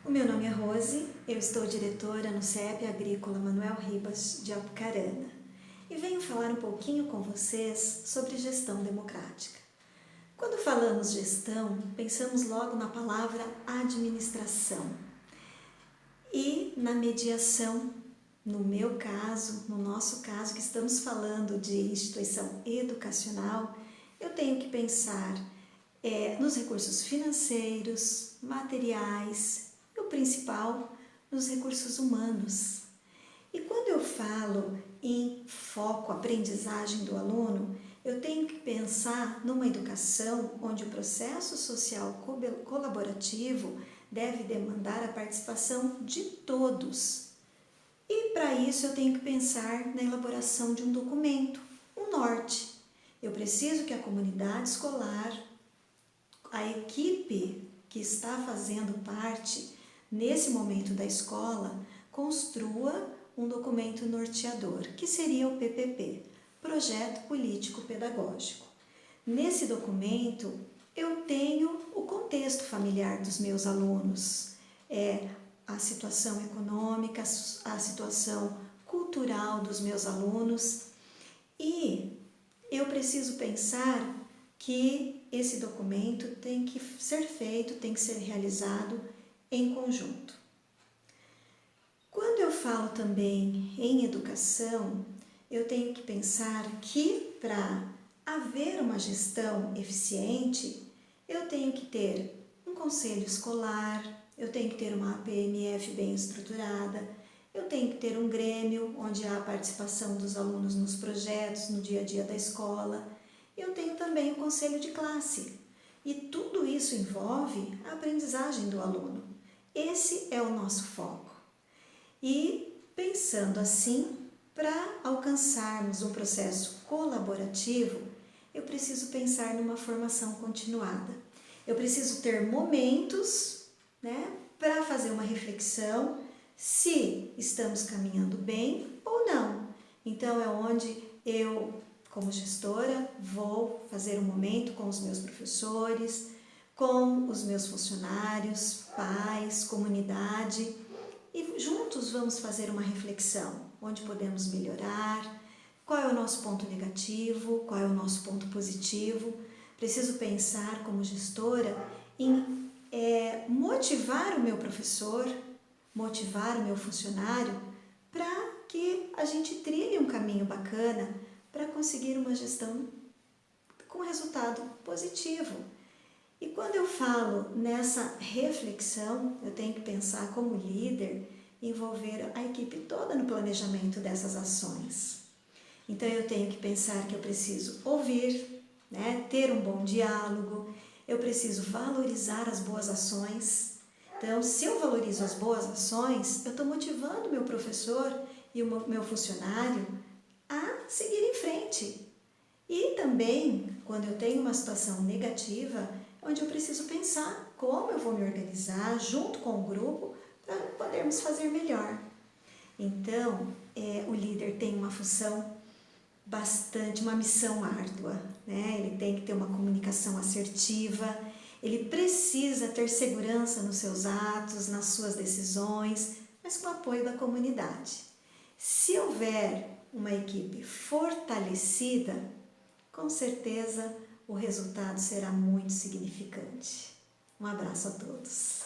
O meu nome é Rose, eu estou diretora no CEP Agrícola Manuel Ribas de Apucarana e venho falar um pouquinho com vocês sobre gestão democrática. Quando falamos gestão, pensamos logo na palavra administração e na mediação. No meu caso, no nosso caso, que estamos falando de instituição educacional, eu tenho que pensar nos recursos financeiros, materiais e o principal, nos recursos humanos. E quando eu falo em foco, aprendizagem do aluno, eu tenho que pensar numa educação onde o processo social colaborativo deve demandar a participação de todos. E para isso eu tenho que pensar na elaboração de um documento, um norte. Eu preciso que a comunidade escolar, a equipe que está fazendo parte nesse momento da escola, construa um documento norteador, que seria o PPP, Projeto Político Pedagógico. Nesse documento eu tenho o contexto familiar dos meus alunos, a situação econômica, a situação cultural dos meus alunos, e eu preciso pensar que esse documento tem que ser feito, tem que ser realizado em conjunto. Quando eu falo também em educação, eu tenho que pensar que para haver uma gestão eficiente, eu tenho que ter um conselho escolar, eu tenho que ter uma APMF bem estruturada, eu tenho que ter um grêmio onde há a participação dos alunos nos projetos, no dia a dia da escola. Eu tenho também o conselho de classe. E tudo isso envolve a aprendizagem do aluno. Esse é o nosso foco. E pensando assim, para alcançarmos um processo colaborativo, eu preciso pensar numa formação continuada. Eu preciso ter momentos, para fazer uma reflexão se estamos caminhando bem ou não. Então é onde eu, como gestora, vou fazer um momento com os meus professores, com os meus funcionários, pais, comunidade, e juntos vamos fazer uma reflexão, onde podemos melhorar, qual é o nosso ponto negativo, qual é o nosso ponto positivo. Preciso pensar como gestora em motivar o meu professor, motivar o meu funcionário para que a gente trilhe um caminho bacana para conseguir uma gestão com resultado positivo. E quando eu falo nessa reflexão, eu tenho que pensar como líder, envolver a equipe toda no planejamento dessas ações. Então eu tenho que pensar que eu preciso ouvir, ter um bom diálogo, eu preciso valorizar as boas ações. Então, se eu valorizo as boas ações, eu estou motivando o meu professor e o meu funcionário a seguir em frente. E também, quando eu tenho uma situação negativa, onde eu preciso pensar como eu vou me organizar junto com o grupo para podermos fazer melhor. Então, o líder tem uma função uma missão árdua, Ele tem que ter uma comunicação assertiva, ele precisa ter segurança nos seus atos, nas suas decisões, mas com o apoio da comunidade. Se houver uma equipe fortalecida, com certeza o resultado será muito significante. Um abraço a todos.